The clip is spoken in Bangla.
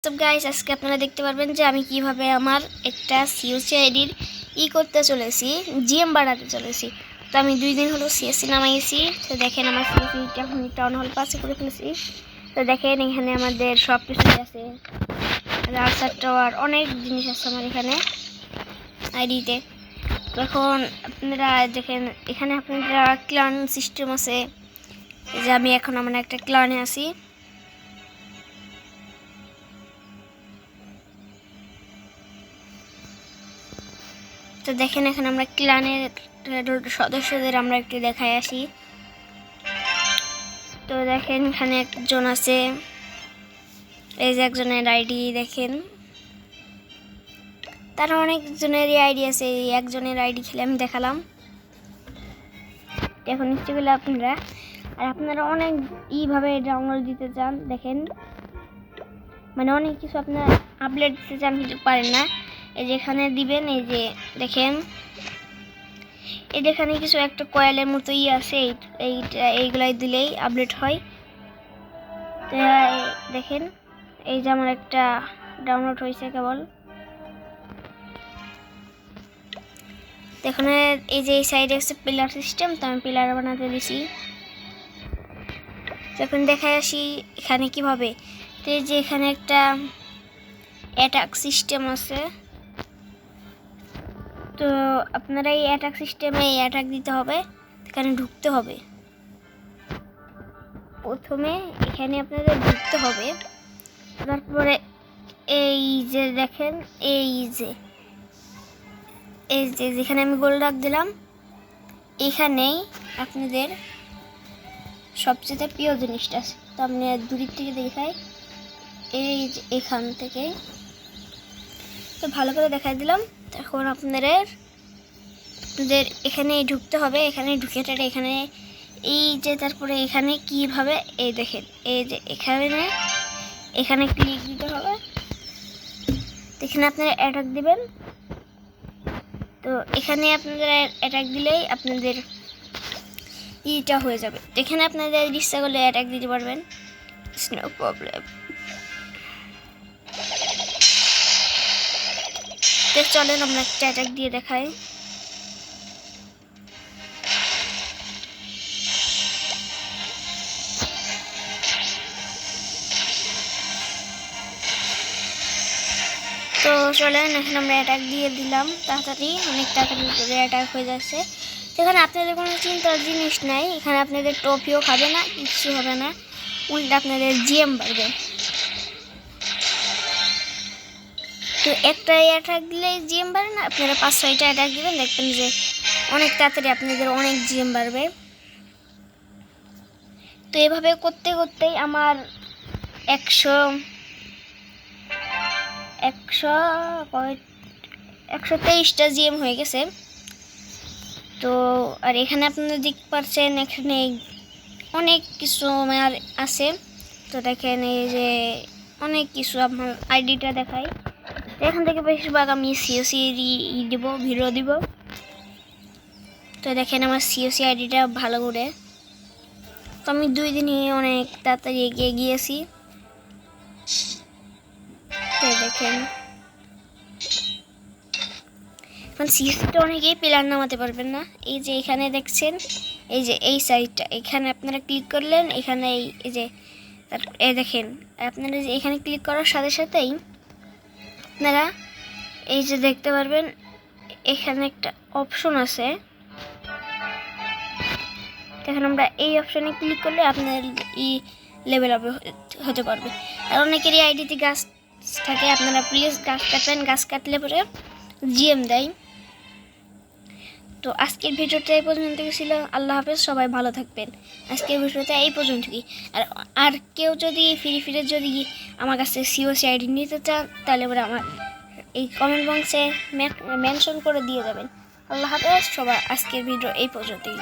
সব গাইস আজকে আপনারা দেখতে পারবেন যে আমি কিভাবে আমার একটা সিওসি আইডির করতে চলেছি, জিএম বাড়াতে চলেছি। তো আমি 2 দিন হলো সিএসসি নামাইছি। তো দেখেন আমার সিএসসিটা এখন টাউন হল পাসে করে ফেলেছি। তো দেখেন এখানে আমাদের সব কিছুই আছে, রাস্তার টাওয়ার, অনেক জিনিস আছে আমার এখানে আইডিতে। এখন আপনারা দেখেন এখানে আপনারা ক্লান সিস্টেম আছে, যে আমি এখন আমার একটা ক্লানে আছি। তো দেখেন এখানে আমরা ক্লানের সদস্যদের আমরা একটু দেখায় আসি। তো দেখেন এখানে একজন আছে, এই যে একজনের আইডি দেখেন, তার অনেকজনেরই আইডি আছে। এই একজনের আইডি খেলে আমি দেখালাম। এখন নিশ্চয়ই আপনারা আর আপনারা অনেক এইভাবে ডাউনলোড দিতে চান, দেখেন মানে অনেক কিছু আপনারা আপলোড দিতে চান কিন্তু পারেন না। এই যে এখানে দিবেন, এই যে দেখেন এই যেখানে কিছু একটা কয়েলের মতো আছে, এইগুলাই দিলেই আপডেট হয়। তো দেখেন এই যে আমার একটা ডাউনলোড হয়েছে কেবল। এখানে এই যে এই সাইডে হচ্ছে পিলার সিস্টেম, তো আমি পিলার বানাতে দিছি। যখন দেখায় আসি এখানে কিভাবে, তো এই যে এখানে একটা অ্যাটাক সিস্টেম আছে। তো আপনারা এই অ্যাটাক সিস্টেমে অ্যাটাক দিতে হবে, এখানে ঢুকতে হবে। প্রথমে এখানে আপনাদের ঢুকতে হবে, তারপরে এই যে দেখেন এই যে যেখানে আমি গোল রাখ দিলাম, এখানেই আপনাদের সবচেয়ে প্রিয় জিনিসটা আছে। তো আমি দূরের থেকে দেখাই, এই যে এখান থেকে তো ভালো করে দেখাই দিলাম। এখন আপনাদের এখানে ঢুকতে হবে, এখানে ঢুকে এখানে এই যে তারপরে এখানে কিভাবে এই দেখেন এই যে এখানে ক্লিক দিতে হবে। এখানে আপনারা অ্যাটাক দিবেন। তো এখানে আপনারা অ্যাটাক দিলেই আপনাদের ইটা হয়ে যাবে। এখানে আপনাদের ইচ্ছা করলে অ্যাটাক দিতে পারবেন, নো প্রবলেম। তো চলেন আমরা একটা অ্যাটাক দিয়ে দেখাই। তো চলেন এখন আমরা অ্যাটাক দিয়ে দিলাম, তাড়াতাড়ি অনেক তাড়াতাড়ি করে অ্যাটাক হয়ে যাচ্ছে। এখানে আপনাদের কোনো চিন্তার জিনিস নাই, এখানে আপনাদের ট্রফিও খাবে না, কিচ্ছু হবে না, উল্টা আপনাদের জিএম বাড়বে। তো একটা অ্যাটাক দিলে জিএম বাড়ে না, আপনারা 5-6টা অ্যাটাক দিবেন, দেখবেন যে অনেক তাড়াতাড়ি আপনাদের অনেক জিএম বাড়বে। তো এভাবে করতে করতেই আমার 123টা জিএম হয়ে গেছে। তো আর এখানে আপনারা দেখতে পাচ্ছেন এখানে অনেক কিছু আমার আছে। তো দেখেন এই যে অনেক কিছু আমার আইডিটা দেখাই। এখান থেকে বেশিরভাগ আমি সিওসি দিব, ভিডিও দিব। তো দেখেন আমার সিওসি আইডিটা ভালো করে। তো আমি 2 দিনই অনেক তাড়াতাড়ি এগিয়ে গিয়েছি। তো দেখেন এখন সিওসিটা অনেকেই প্লেয়ার নামাতে পারবেন না। এই যে এখানে দেখছেন এই যে এই সাইডটা, এখানে আপনারা ক্লিক করলেন, এখানে এই যে এই দেখেন আপনারা যে এখানে ক্লিক করার সাথে সাথেই আপনারা এই যে দেখতে পারবেন এখানে একটা অপশন আছে। এখন আমরা এই অপশনে ক্লিক করলে আপনার লেভেল আপ হতে পারবে। আর অনেকেরই আইডিতে গাছ থাকে, আপনারা প্লিজ গাছ কাটবেন, গাছ কাটলে পরে জিএম দেয়। তো আজকের ভিডিওটা এই পর্যন্ত ছিল। আল্লাহ হাফেজ, সবাই ভালো থাকবেন। আজকের ভিডিওটা এই পর্যন্তই। আর কেউ যদি ফিরে যদি আমার কাছে সিওসি আইডি নিতে চান, তাহলে পরে আমার এই কমেন্ট বক্সে মেনশন করে দিয়ে যাবেন। আল্লাহ হাফেজ, সবাই আজকের ভিডিও এই পর্যন্তই।